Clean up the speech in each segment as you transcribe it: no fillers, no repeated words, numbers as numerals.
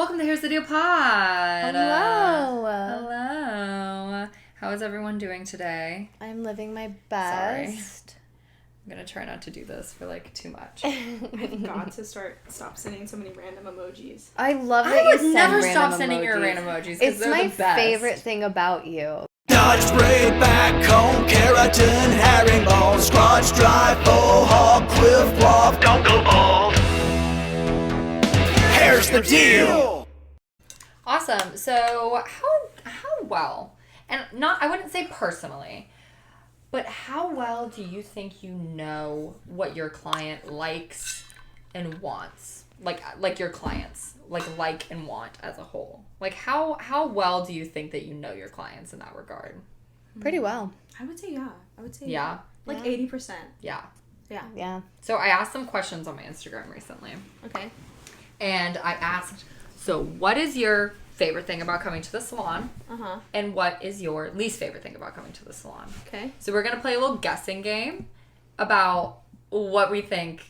Welcome to Here's the Deal Pod. Hello. Hello. How is everyone doing today? I'm living my best. I'm going to try not to do this for too much. I've got to stop sending so many random emojis. I love that I would you never send stop random sending emojis. your random emojis. It's they're my the best. favorite thing about you. Dodge spray, backcomb, keratin, herringbone, scratch, dry, faux hog, cliff cloth, don't go bald. Here's the deal. Awesome. So how well, and I wouldn't say personally, but how well do you think you know what your client likes and wants? Like your clients, like and want as a whole. Like how well do you think that you know your clients in that regard? Pretty well. I would say yeah. Yeah. Like 80%. Yeah. Yeah. Yeah. So I asked some questions on my Instagram recently. Okay. And I asked, so what is your favorite thing about coming to the salon? Uh-huh. And what is your least favorite thing about coming to the salon? Okay. So we're going to play a little guessing game about what we think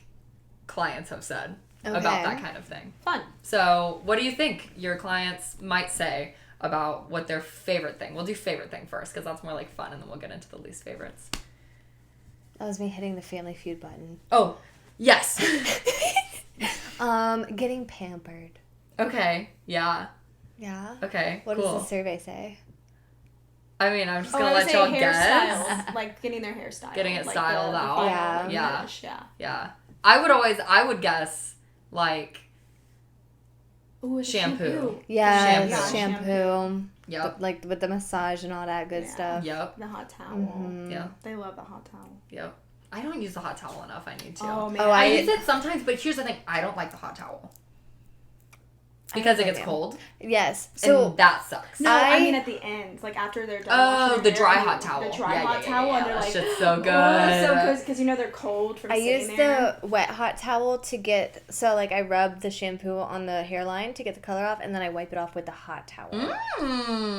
clients have said about that kind of thing. Fun. So what do you think your clients might say about what their favorite thing? We'll do favorite thing first because that's more like fun, and then we'll get into the least favorites. That was me hitting the Family Feud button. Oh, yes. Getting pampered. Okay. Yeah. Yeah. Okay. What cool. does the survey say? I mean, I'm just I gonna would let say y'all hairstyles, guess. like getting their hairstyle. Getting it like styled the out. final Yeah. finish, yeah. Yeah. I would guess like Ooh, it's a shampoo. Yes, Shampoo. shampoo. Yep. Like with the massage and all that good stuff. Yep. The hot towel. Yeah. They love the hot towel. Yep. I don't use the hot towel enough. I need to. Oh, man. Oh, I I use it sometimes, but here's the thing: I don't like the hot towel because it gets cold, Yes. So and that sucks. No, I I- mean at the end, like after they're done. Oh, washing the their dry hair, hot towel. The dry Yeah, hot yeah, towel, yeah, and they're that like, shit's so good. Oh, so good because they're cold from I sitting use there. the wet hot towel to get, so like I rub the shampoo on the hairline to get the color off, and then I wipe it off with the hot towel.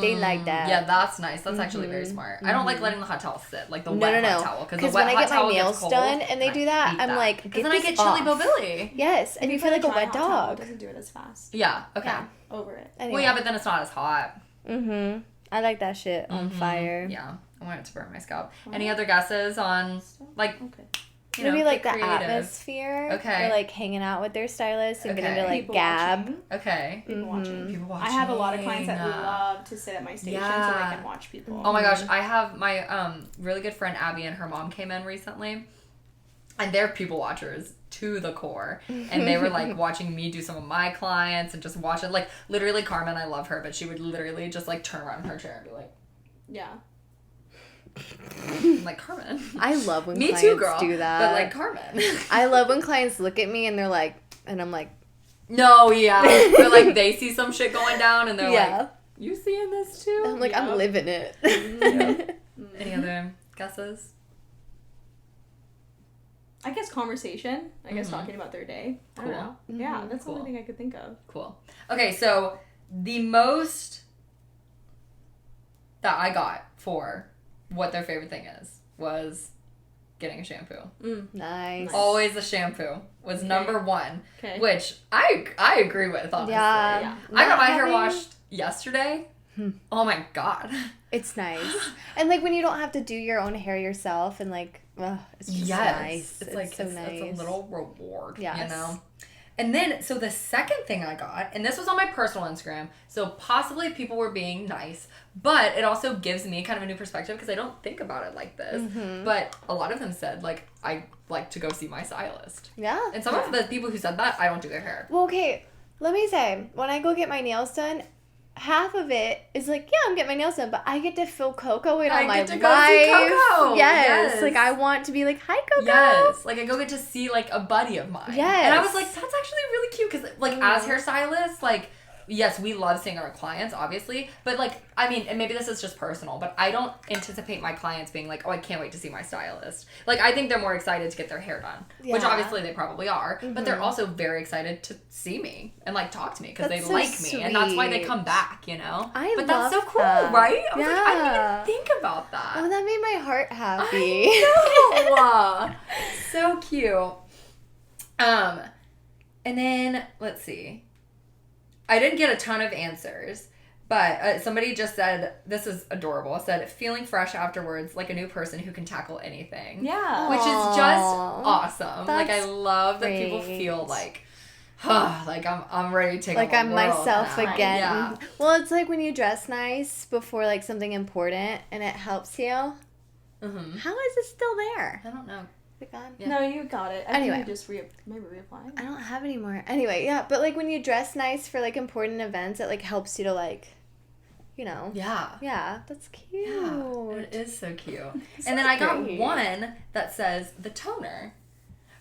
They like that. Yeah, that's nice. That's actually very smart. I don't like letting the hot towel sit, like the No, wet no, hot no. towel, because Because the wet when I hot get my towel gets nails cold, done and they I do that, hate I'm like, because get then I this get chilly off. bobilly. Yes, and you feel like a wet Dry hot towel dog. doesn't do it as fast. Yeah. Okay. Yeah. Over it. Anyway. Well, yeah, but then it's not as hot. I like that shit on fire. Yeah, I want it to burn my scalp. Any other guesses on like Okay. you know, Maybe like the get creative? atmosphere. Okay. Or like hanging out with their stylist and getting to like People gab. watching. Okay. People watching. People watching. I have a lot of clients that love to sit at my station so Yeah. they can watch people. Oh my gosh, I have my really good friend Abby and her mom came in recently, and they're people watchers to the core, and they were like watching me do some of my clients and just watch it. Like literally, Carmen, I love her, but she would literally just like turn around in her chair and be like, Yeah. I'm like, Carmen. I love when Me clients too, girl. do that. But like Carmen. I love when clients look at me and they're like, and I'm like, No, yeah. Or like they see some shit going down and they're yeah. like, you seeing this too? I'm like, I'm living it. Any other guesses? I guess conversation. I guess talking about their day. I don't Cool. know. Yeah, that's Cool. the only thing I could think of. Cool. Okay, so the most that I got for what their favorite thing is was getting a shampoo. Nice. Always a shampoo was number one, Okay. which I agree with, honestly. Yeah. I got my hair having- washed yesterday. Oh my god. It's nice. And like when you don't have to do your own hair yourself and like, it's just nice. It's like so it's nice. a little reward, you Yes. know. And then so the second thing I got, and this was on my personal Instagram, so possibly people were being nice, but it also gives me kind of a new perspective because I don't think about it like this. But a lot of them said like I like to go see my stylist. Yeah. And some of the people who said that, I don't do their hair. Well, okay, let me say, when I go get my nails done, half of it is like, yeah, I'm getting my nails done, but I get to feel Coco in I on my get to life. go see Coco. Yes. Yes. Like I want to be like, hi, Coco. Yes, like I go get to see like a buddy of mine. Yes. And I was like, that's actually really cute because like as hairstylists, like yes, we love seeing our clients, obviously, but like I mean, and maybe this is just personal, but I don't anticipate my clients being like, oh, I can't wait to see my stylist. Like I think they're more excited to get their hair done, which Yeah. obviously they probably are, but they're also very excited to see me and like talk to me because they That's so like me, and that's why they sweet. come back, you know. I but that's so love cool, that. right? I was like, I Yeah. didn't even think about that. Oh, that made my heart happy. I know. So cute. And then let's see. I didn't get a ton of answers, but somebody just said, this is adorable, said, feeling fresh afterwards like a new person who can tackle anything. Yeah. Which is just awesome. Like, I That's love that people great. feel like, like I'm ready to take Like on I'm the world myself now. again. Yeah. Well, it's like when you dress nice before like something important and it helps you. Mm-hmm. How is it still there? I don't know. Is it gone? Yeah. No, you got it. I Anyway. think you just maybe reapply. I don't have any more. Anyway, yeah, but like when you dress nice for like important events, it like helps you to like, you know. Yeah. Yeah, that's cute. Yeah, it is so cute. And then I got great. one that says the toner.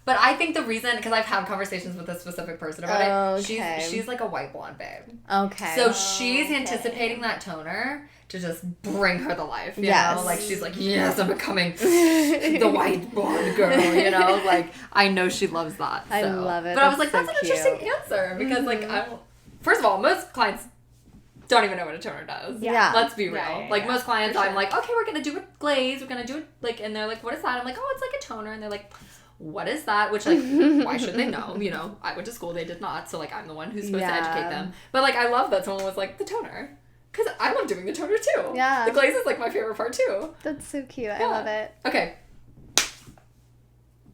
But I think the reason, because I've had conversations with a specific person about it, Okay. she's like a white blonde babe. Okay. So she's Okay. anticipating that toner to just bring her to life, you Yes. know? Like, she's like, yes, I'm becoming the white blonde girl, you know? Like, I know she loves that. I so. love it. But I was That's like, so that's an interesting cute. answer, because, like, first of all, most clients don't even know what a toner does. Yeah. Let's be real. Yeah, like, yeah, most clients, for I'm sure. like, okay, we're going to do a glaze, we're going to do it, like, and they're like, what is that? I'm like, oh, it's like a toner. And they're like, what is that? Which, like, why should they know? You know, I went to school, they did not, so, like, I'm the one who's supposed to educate them. But, like, I love that someone was like, the toner. Because I love doing the toner, too. Yeah. The glaze is, like, my favorite part, too. That's so cute. Yeah. I love it. Okay.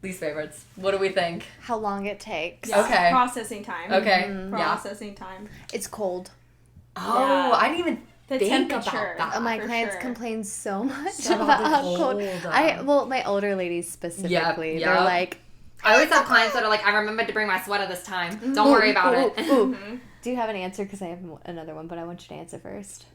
Least favorites. What do we think? How long it takes. Yeah. Okay. Processing time. Okay. Mm-hmm. Yeah. Processing time. It's cold. Oh, Yeah. I didn't even The think temperature. about that. My for clients sure. complain so much So about how cold. cold. My older ladies specifically, yeah. they're like, I always have clients that are like, I remembered to bring my sweater this time. Don't worry about it. Ooh. Mm-hmm. Do you have an answer? Because I have another one, but I want you to answer first.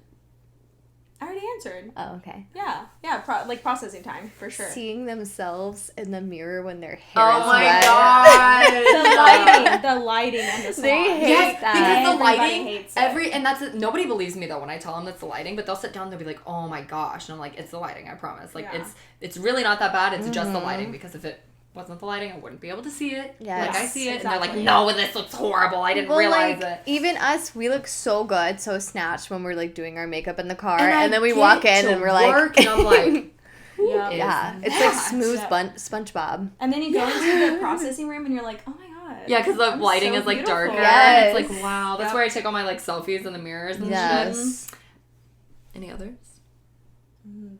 I already answered. Oh, okay. Yeah. Yeah. Like processing time for sure. Seeing themselves in the mirror when their hair Oh is my wet. god. The lighting and the salon. They hate Yes, that. because the Everybody lighting, hates it. and that's nobody believes me though when I tell them it's the lighting, but they'll sit down and they'll be like, oh my gosh, and I'm like, it's the lighting, I promise. Like Yeah. it's really not that bad. It's just the Mm-hmm. lighting, because if it wasn't the lighting, I wouldn't be able to see it. Yes. Like I see it, Exactly. and they're like, no, this looks horrible. I didn't Well, realize like, it. even us, we look so good, so snatched when we're like doing our makeup in the car, I and then we get walk in to and we're like, work, and I'm like, Yeah. is yeah, it's that? like smooth Yeah. SpongeBob. And then you go into the processing room and you're like, oh my god. Yeah, because the I'm lighting so is like beautiful. darker. Yes. And it's like, wow. That's Yep. where I take all my like selfies in the mirrors and shit. Yes. Any others?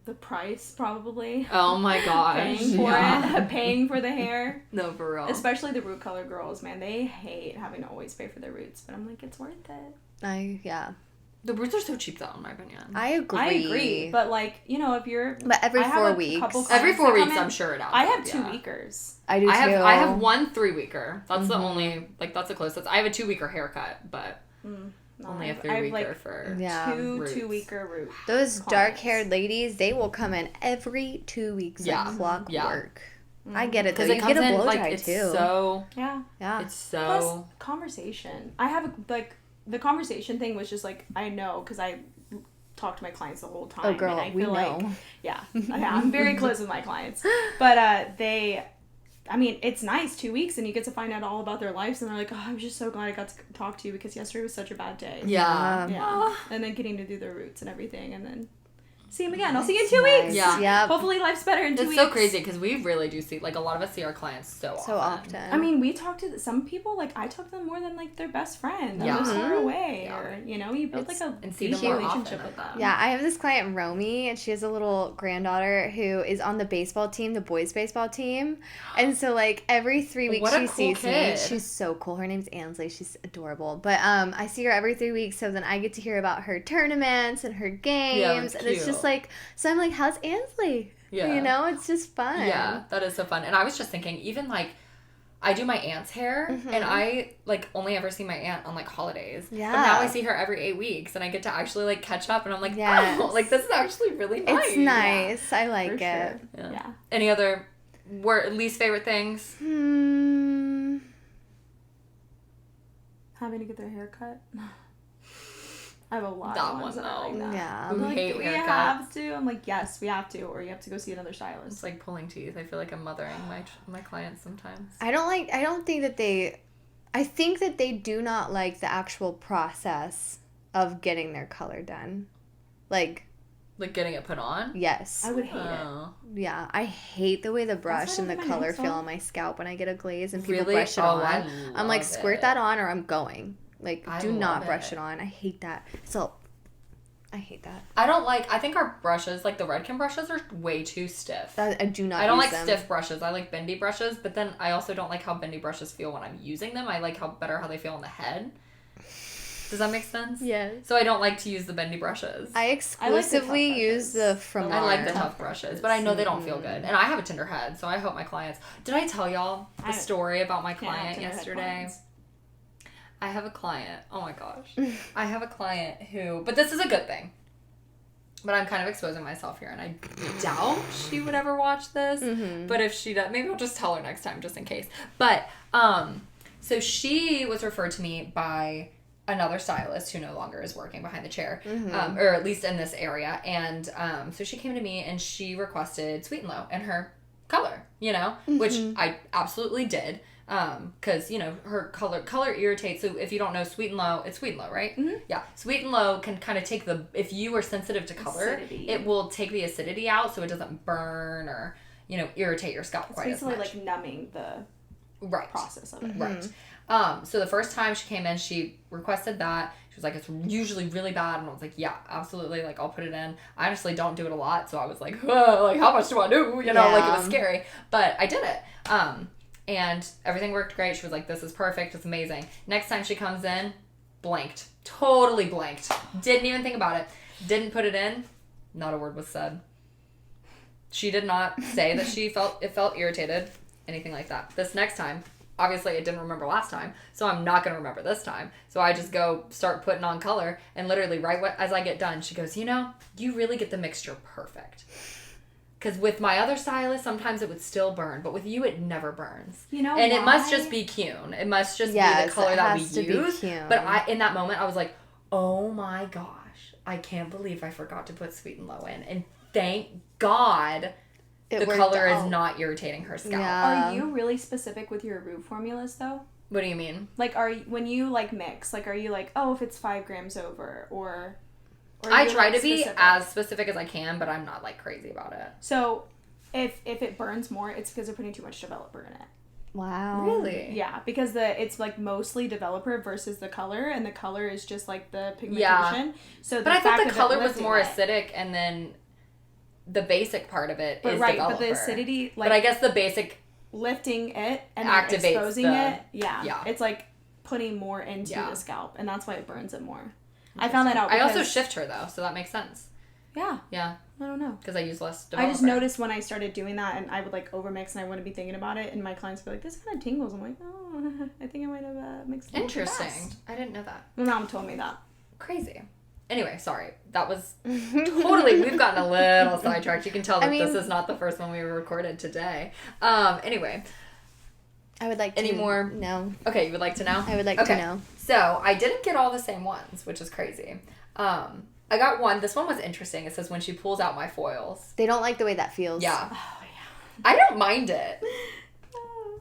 The price, probably. Oh my gosh. Paying for Yeah. it. Paying for the hair. No, for real. Especially the root color girls, man. They hate having to always pay for their roots. But I'm like, it's worth it. Yeah, The roots are so cheap though, in my opinion. I agree. I agree. But like, you know, if you're... But every I have 4 a weeks. couple Every clients 4 that come weeks, in. I'm sure it I have adds up, 2-weekers. I do too. I have 1 3-weeker. That's the Mhm. only, like, that's the closest. I have a 2-weeker haircut, but No, only a I have 3-weeker like for Yeah. roots. 2-weeker root. Those clients. dark-haired ladies, they will come in every 2 weeks Yeah. like clockwork. Yeah. I get it, though. Because You it get comes a in, blow like, dry, it's too. so, Yeah. Yeah. it's so... Plus, conversation. I have, like, the conversation thing was just, like, I know, because I talk to my clients the whole time. Oh, girl, and I we feel know. like, yeah, I'm very close with my clients. But I mean, it's nice, 2 weeks, and you get to find out all about their lives, and they're like, oh, I'm just so glad I got to talk to you, because yesterday was such a bad day. Yeah. Yeah. And then getting to do their roots and everything, and then see them again. I'll see you in 2 weeks. Yeah. Yep. Hopefully life's better in 2 It's weeks. so crazy because we really do see, like, a lot of us see our clients so often. I mean, we talk to some people, like, I talk to them more than, like, their best friend. Yeah. Yeah. Far away. Yeah. Or, you know, you build, It's- like, a and see deep them more relationship often with at them. Yeah, I have this client, Romy, and she has a little granddaughter who is on the baseball team, the boys' baseball team. And so, like, every 3 weeks What a she cool sees me. kid. She's so cool. Her name's Ansley. She's adorable. But I see her every 3 weeks, so then I get to hear about her tournaments and her games. that's and it's just cute. like, so I'm like, how's Ansley? Yeah. You know, it's just fun. Yeah, that is so fun. And I was just thinking, even, like, I do my aunt's hair, and I, like, only ever see my aunt on, like, holidays. Yeah. But now I see her every 8 weeks, and I get to actually, like, catch up, and I'm like, Yes. oh, like, this is actually really nice. It's nice. I like For it. sure. Yeah. Yeah. Any other least favorite things? Having to get their hair cut. I have a lot That of ones one, that are like though. that. Yeah. Who I'm like, hate do we haircuts. have to? I'm like, yes, we have to, or you have to go see another stylist. It's like pulling teeth. I feel like I'm mothering my clients sometimes. I think that they do not like the actual process of getting their color done. Like, Like, getting it put on? yes. I would hate it. Oh. Yeah, I hate the way the brush why I and the don't have my color nails feel on. on my scalp when I get a glaze and people Really? brush it Oh, on. I I'm like, love squirt it. that on or I'm going. Like, I do not love brush it. it on. I hate that. So, I hate that. I think our brushes, like the Redken brushes, are way too stiff. I do not I don't use like them. stiff brushes. I like bendy brushes, but then I also don't like how bendy brushes feel when I'm using them. I like how they feel on the head. Does that make sense? Yes. So I don't like to use the bendy brushes. I exclusively use the from I like the tough brushes, but I know they don't feel good. And I have a tender head, so I hope my clients... Did I tell y'all the story about my client yesterday? I have a client. Oh my gosh. I have a client who... But this is a good thing. But I'm kind of exposing myself here, and I doubt she would ever watch this. Mm-hmm. But if she does... Maybe I'll just tell her next time, just in case. But, so she was referred to me by another stylist who no longer is working behind the chair, or at least in this area. And so she came to me, and she requested Sweet and Low in her color, which I absolutely did. Cause her color irritates. So if you don't know Sweet and Low, it's Sweet and Low, right? Mm-hmm. Yeah. Sweet and Low can kind of take if you are sensitive to color, acidity. It will take the acidity out so it doesn't burn or, irritate your scalp quite as much. It's basically like numbing the process of it. Right. So the first time she came in, she requested that. She was like, it's usually really bad. And I was like, yeah, absolutely. Like, I'll put it in. I honestly don't do it a lot. So I was like, like, how much do I do? Like, it was scary. But I did it. And everything worked great. She was like, this is perfect. It's amazing. Next time she comes in, blanked. Totally blanked. Didn't even think about it. Didn't put it in. Not a word was said. She did not say that she felt irritated. Anything like that. This next time, obviously I didn't remember last time, so I'm not going to remember this time. So I just go start putting on color, and literally as I get done, she goes, you really get the mixture perfect. Because with my other stylist, sometimes it would still burn, but with you, it never burns. And why? It must just be Cune. It must just be the color that we use. But in that moment, I was like, oh my gosh, I can't believe I forgot to put Sweet and Low in. And thank God the color is not irritating her scalp. Yeah. Are you really specific with your root formulas, though? What do you mean? Like, when you, mix, are you like, oh, if it's 5 grams over, or I try to be as specific as I can, but I'm not, crazy about it. So, if it burns more, it's because they're putting too much developer in it. Wow. Really? Yeah, because it's, mostly developer versus the color, and the color is just, the pigmentation. Yeah. So but I thought the color was more acidic, and then the basic part of it is developer. But the acidity, but I guess the basic... lifting it and activates exposing it, yeah. It's, putting more into the scalp, and that's why it burns it more. I found that out because... I also shift her, though, so that makes sense. Yeah. Yeah. I don't know. Because I use less developer. I just noticed when I started doing that, and I would, overmix, and I wouldn't be thinking about it, and my clients would be like, this kind of tingles. I'm like, oh, I think I might have mixed it. Interesting. I didn't know that. My mom told me that. Crazy. Anyway, sorry. That was totally... We've gotten a little sidetracked. You can tell that this is not the first one we recorded today. Anyway... I would like to... Any more? No. Okay, you would like to know? I would like to know. So, I didn't get all the same ones, which is crazy. I got one. This one was interesting. It says when she pulls out my foils. They don't like the way that feels. Yeah. Oh, yeah. I don't mind it.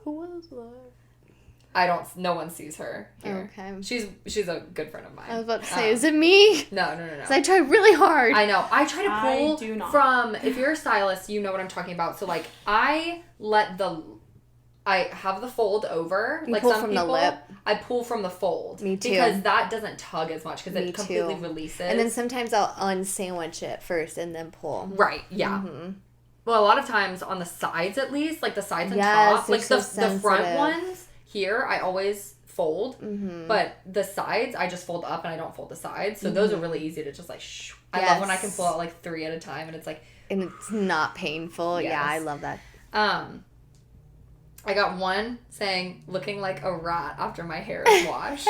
Who else No one sees her here. Okay. She's a good friend of mine. I was about to say, is it me? No. Because I try really hard. I know. I try to pull from... If you're a stylist, you know what I'm talking about. So, I have the fold over. You pull from the lip. I pull from the fold. Me too. Because that doesn't tug as much because it completely releases. And then sometimes I'll unsandwich it first and then pull. Right, yeah. Mm-hmm. Well, a lot of times on the sides at least, the sides and top. The front ones here, I always fold. Mm-hmm. But the sides, I just fold up and I don't fold the sides. So those are really easy to just shoo. I love when I can pull out 3 at a time and it's and it's not painful. Yes. Yeah, I love that. I got one saying, looking like a rat after my hair is washed.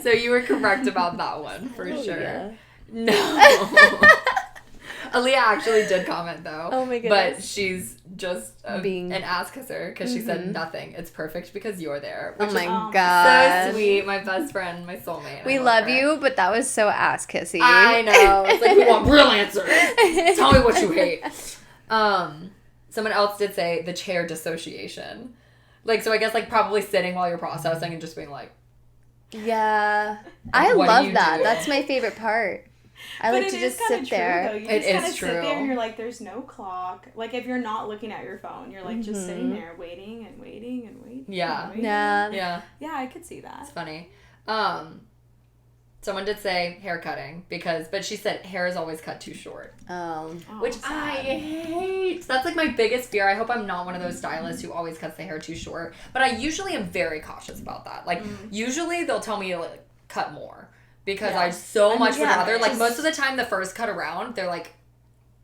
So you were correct about that one, for sure. Yeah. No. Aaliyah actually did comment, though. Oh, my goodness. But she's just an ass kisser, because she said nothing. It's perfect because you're there. Oh, my God. So sweet. My best friend, my soulmate. We love you, but that was so ass kissy. I know. It's we want real answers. Tell me what you hate. Someone else did say the chair dissociation. So I guess, probably sitting while you're processing and just being Yeah. I love that. That's my favorite part. I like to just sit there. Though. You It just kind is of sit there true. and you're like, there's no clock. Like, if you're not looking at your phone, you're like just sitting there waiting and waiting and waiting. Yeah. And waiting. Yeah. Yeah, I could see that. It's funny. Someone did say hair cutting but she said hair is always cut too short. Oh. Which sad. I hate. That's like my biggest fear. I hope I'm not one of those stylists who always cuts the hair too short. But I usually am very cautious about that. Like, usually they'll tell me to like, cut more. Because I so much would rather. Like, most of the time, the first cut around, they're like,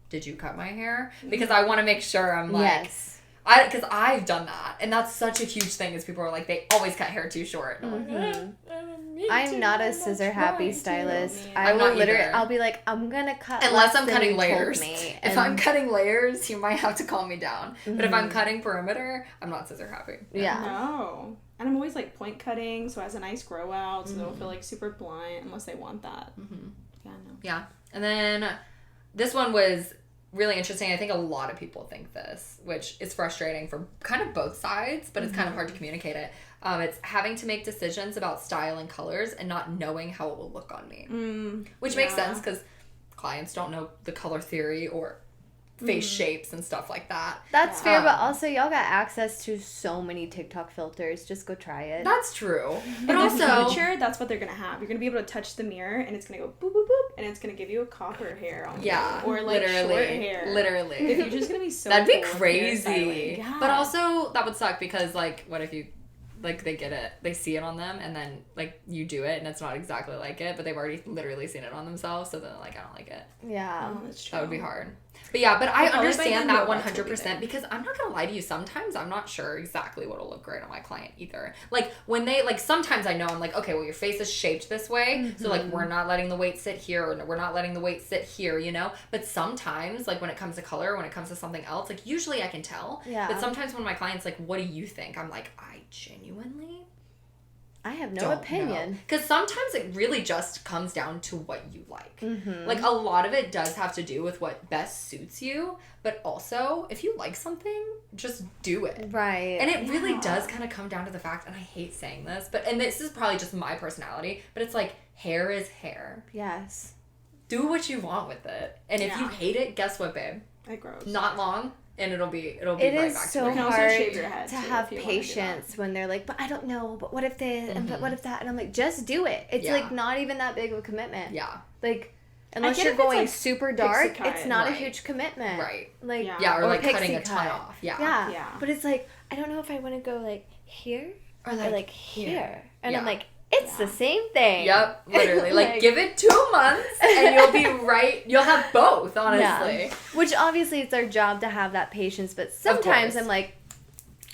did you cut my hair? Because I want to make sure I'm like... Yes. Because I've done that. And that's such a huge thing is people are like, they always cut hair too short. And I'm like, I'm not a scissor happy stylist. I I'm will not literally, either. I'll be like, I'm gonna cut Unless less I'm than cutting you told layers. me, If and- I'm cutting layers, you might have to calm me down. But if I'm cutting perimeter, I'm not scissor happy. yeah. No. And I'm always like point cutting, so it has a nice grow out, so they don't feel like super blunt unless they want that. Yeah, no. Yeah. And then this one was really interesting. I think a lot of people think this, which is frustrating for kind of both sides, but it's kind of hard to communicate it. It's having to make decisions about style and colors and not knowing how it will look on me. Which makes sense because clients don't know the color theory or face shapes and stuff like that. That's fair, but also y'all got access to so many TikTok filters. Just go try it. That's true. But In the also... future, that's what they're gonna have. You're gonna be able to touch the mirror, and it's gonna go boop boop boop, and it's gonna give you a copper hair on Yeah, you, or like literally, short hair. literally. The future's gonna be so. That'd be cool with crazy. hairstyling. Yeah. But also, that would suck because, like, what if you, like, they get it, they see it on them, and then, like, you do it, and it's not exactly like it, but they've already literally seen it on themselves, so then, like, I don't like it. Yeah. Oh, that's true. That would be hard. But yeah, but I Probably by then understand that robots will be 100% there. because I'm not gonna lie to you, sometimes I'm not sure exactly what'll look great on my client either. Like, when they, like, sometimes I know I'm like, okay, well, your face is shaped this way, so, like, we're not letting the weight sit here, or we're not letting the weight sit here, you know? But sometimes, like, when it comes to color, when it comes to something else, like, usually I can tell. Yeah. But sometimes when my client's like, what do you think? I'm like, I genuinely I have no don't opinion. Because sometimes it really just comes down to what you like. Mm-hmm. Like, a lot of it does have to do with what best suits you, but also, if you like something, just do it. Right. And it really does kind of come down to the fact, and I hate saying this, and this is probably just my personality, but it's like, hair is hair. Yes. Do what you want with it. And if you Yeah. hate it, guess what, babe? It grows. Not long, and it'll be It right is back to so where You can you also hard shave your head, to too, have if you wanna do that. patience when they're like, but I don't know, but what if this, and but what if that? And I'm like, just do it. It's Yeah. like not even that big of a commitment. Yeah. Like, unless get you're if it's, going like, super dark, pixie cut, it's not a right. huge commitment. Right. Like, Yeah. Yeah, or like pixie cutting a ton cut. off. Yeah. Yeah. Yeah. But it's like, I don't know if I want to go like here Or or like like here. And Yeah. I'm like, it's Yeah. the same thing. Yep, literally. Like, Like- give it 2 months and you'll be right. You'll have both, honestly. Yeah. Which obviously it's our job to have that patience, but sometimes course. I'm like,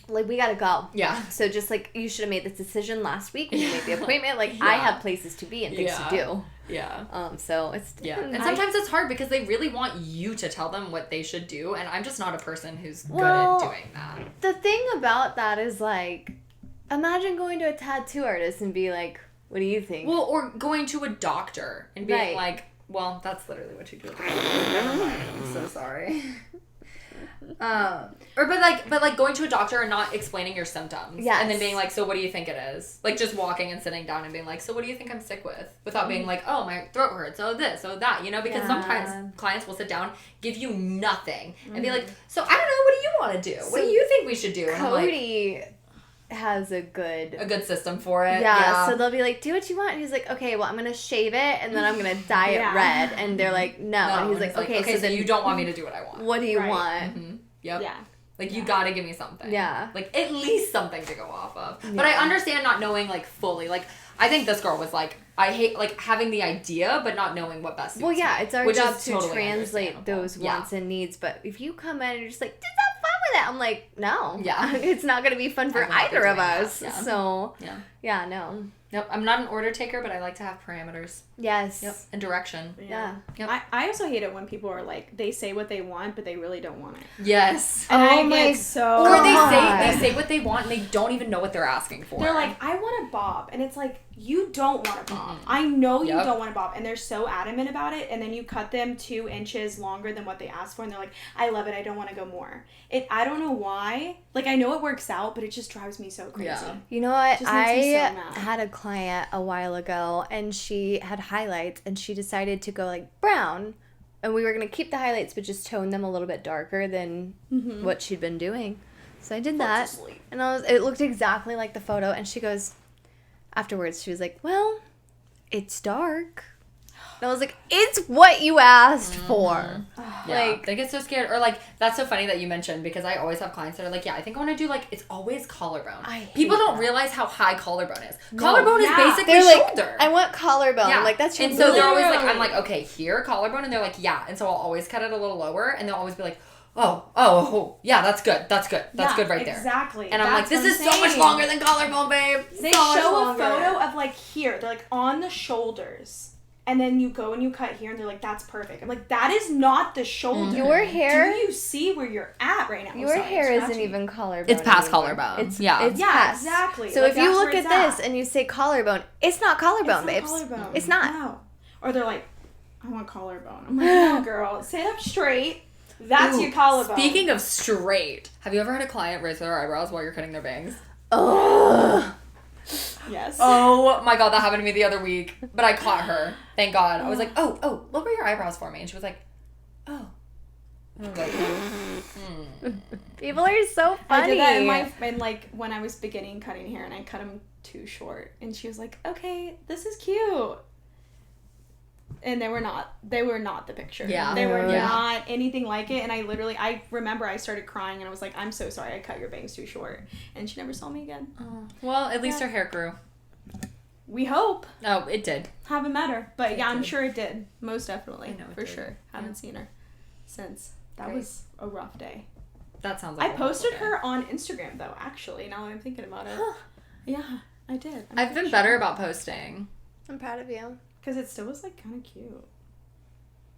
we gotta go. Yeah. So just like you should have made this decision last week when you made the appointment. Like Yeah. I have places to be and things Yeah. to do. Yeah. So it's Yeah. And sometimes it's hard because they really want you to tell them what they should do. And I'm just not a person who's Well, good at doing that. the thing about that is like, imagine going to a tattoo artist and be like, what do you think? Well, or going to a doctor and being Right. like, well, that's literally what you do. Never mind. I'm so sorry. But going to a doctor and not explaining your symptoms. Yes. And then being like, so what do you think it is? Like just walking and sitting down and being like, so what do you think I'm sick with? Without being like, oh, my throat hurts, oh this, oh that, you know? Because Yeah. sometimes clients will sit down, give you nothing, and be like, so I don't know, what do you want to do? What do you think we should do? And I'm like, Cody has a good system for it. yeah, so they'll be like, do what you want. And he's like, okay, well, I'm going to shave it and then I'm going to dye Yeah. it red. And they're like, no. And he's like, okay, so then you don't want me to do what I want. what do you Right. want? Mm-hmm. Yep. Yeah. Like, you gotta give me something. Yeah. Like, at least something to go off of. But I understand not knowing, like, fully. Like, I think this girl was like, I hate, like, having the idea, but not knowing what best suits Well, yeah, me, it's our which job is to totally translate understandable. those Yeah. wants and needs. But if you come in and you're just like, just have fun with it, I'm like, no. Yeah. It's not going to be fun for I will not be either of doing that, us. yeah. So, Yeah. yeah, no. Nope, I'm not an order taker, but I like to have parameters. Yes. Yep. And direction. Yeah. Yep. I also hate it when people are like, they say what they want, but they really don't want it. Yes. And Oh I my get so... Or they God. say what they want and they don't even know what they're asking for. They're like, I want a bob. And it's like, you don't want to bob. I know you Yep. don't want to bob. And they're so adamant about it. And then you cut them 2 inches longer than what they asked for. And they're like, I love it. I don't want to go more. I don't know why. Like, I know it works out, but it just drives me so crazy. Yeah. You know what? Just makes me so I mad. had a client a while ago, and she had highlights, and she decided to go like brown, and we were gonna keep the highlights, but just tone them a little bit darker than what she'd been doing. So I did that, asleep. and it looked exactly like the photo. And she goes, afterwards, she was like, "Well, it's dark." And I was like, "It's what you asked for." Yeah, Like, they get so scared. Or, like, that's so funny that you mentioned, because I always have clients that are like, yeah, I think I want to do, like, it's always collarbone. People don't realize how high collarbone is. Collarbone yeah. is basically they're like, shoulder. "I want collarbone." Yeah. I'm like, "That's your And so they're always like, Literally. I'm like, okay, here, collarbone. And they're like, yeah. And so I'll always cut it a little lower. And they'll always be like, oh, yeah, that's good. That's good. That's good right there. Exactly. And I'm like, That's this what is I'm so much saying. longer than collarbone, babe. They So much show a longer. photo of like here. They're like on the shoulders. And then you go and you cut here and they're like, that's perfect. I'm like, that is not the shoulder. Your hair- Do you see where you're at right now? Your Sorry, hair scratch isn't me. even collarbone. It's past anymore. collarbone. It's Yeah. It's Yeah, past. exactly. So Like, if you that's look where at it's this and you say collarbone, it's not It's collarbone, not babes. collarbone. It's not. No. Or they're like, I want collarbone. I'm like, no, girl, sit up straight. That's Ooh, your collarbone. Speaking of straight, have you ever had a client raise their eyebrows while you're cutting their bangs? Ugh. Yes. Oh my god, that happened to me the other week. But I caught her. Thank God. I was like, oh, lower your eyebrows for me. And she was like, oh. And I was like, People are so funny. I did that in like when I was beginning cutting hair and I cut them too short and she was like, okay, this is cute. And they were not the picture. Yeah. They were Yeah. not anything like it. And I remember I started crying and I was like, I'm so sorry I cut your bangs too short. And she never saw me again. well, at least her hair grew. We hope. Oh, it did. Haven't met her. But yeah, I'm did. sure it did. Most definitely. I know it for did. sure. Haven't seen her since. That Great. was a rough day. That sounds I like a horrible posted day. her on Instagram though, actually, now that I'm thinking about it. Yeah, I did. I've been better about posting. I'm proud of you. Because it still was like kind of cute.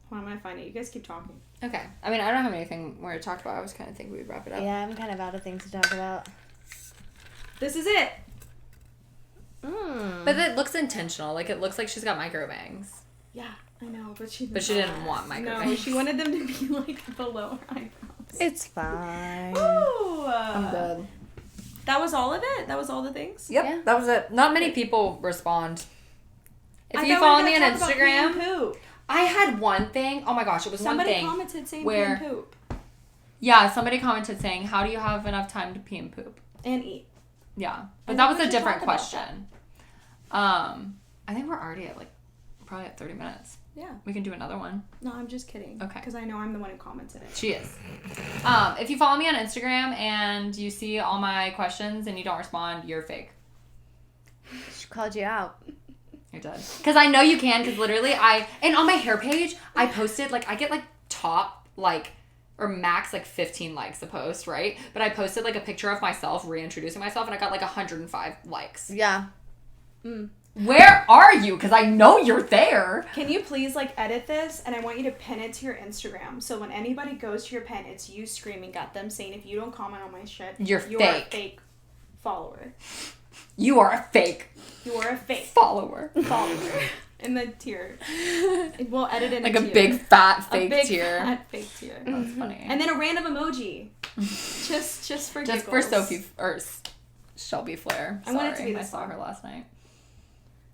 Well, I'm gonna find it. You guys keep talking. Okay. I mean, I don't have anything more to talk about. I was kind of thinking we'd wrap it up. Yeah, I'm kind of out of things to talk about. This is it. Mm. But it looks intentional. Like, it looks like she's got micro bangs. Yeah, I know, but she didn't want micro No, bangs. she wanted them to be like below her eyebrows. It's fine. Ooh, I'm good. That was all of it? That was all the things? Yep, Yeah. that was it. Not many people respond. If I you thought we follow were me on gonna talk about pee and Instagram, poop. I had one thing. Oh my gosh, it was Somebody one thing. commented saying where- pee and poop. Yeah, somebody commented saying, how do you have enough time to pee and poop? And eat. Yeah, but I that think was we a should different talk about question. I think we're already at probably at 30 minutes. Yeah. We can do another one. No, I'm just kidding. Okay. Because I know I'm the one who commented it. She is. If you follow me on Instagram and you see all my questions and you don't respond, you're fake. She called you out. You're dead. Because I know you can, because literally and on my hair page, I posted, I get top, or max 15 likes a post, right? But I posted a picture of myself reintroducing myself and I got 105 likes. Yeah. Where are you? Because I know you're there. Can you please edit this and I want you to pin it to your Instagram so when anybody goes to your pin, it's you screaming at them saying if you don't comment on my shit, You're a fake. fake follower. You are a fake You are a fake follower. follower. In the tier. We'll edit in Like a a tier. big fat A fake big tier. fat fake tier. That's funny. And then a random emoji. just for Just giggles. for Sophie or Shelby Flair. I want it to Sorry, be I this saw one. her last night.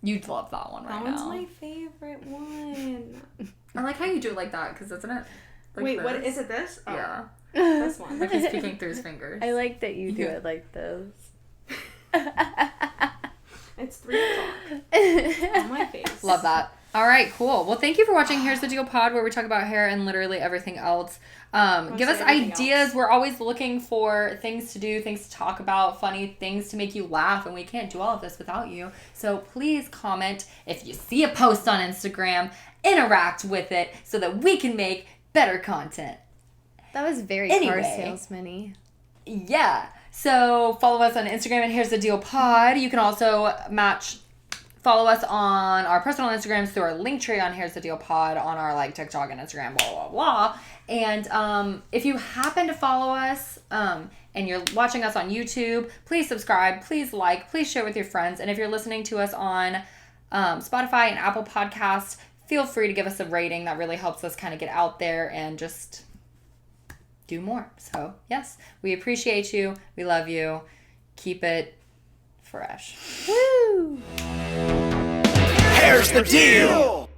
You'd love that one right That one's now. my favorite one. I like how you do it like that, because isn't it? Wait, what is it? This? Oh, Yeah. this one. Like he's peeking through his fingers. I like that you do Yeah. it like this. It's 3:00 on my face. Love that. All right, cool. Well, thank you for watching Here's the Deal Pod, where we talk about hair and literally everything else. Give us everything ideas. else. We're always looking for things to do, things to talk about, funny things to make you laugh, and we can't do all of this without you. So please comment if you see a post on Instagram, interact with it so that we can make better content. That was very Anyway. car salesman-y. Yeah. So follow us on Instagram and Here's the Deal Pod. You can also match Follow us on our personal Instagrams through our link tree on Here's the Deal Pod on our like TikTok and Instagram, blah, blah, blah. And if you happen to follow us and you're watching us on YouTube, please subscribe, please like, please share with your friends. And if you're listening to us on Spotify and Apple Podcasts, feel free to give us a rating. That really helps us kind of get out there and just do more. So, yes, we appreciate you. We love you. Keep it fresh. Woo! Here's the deal.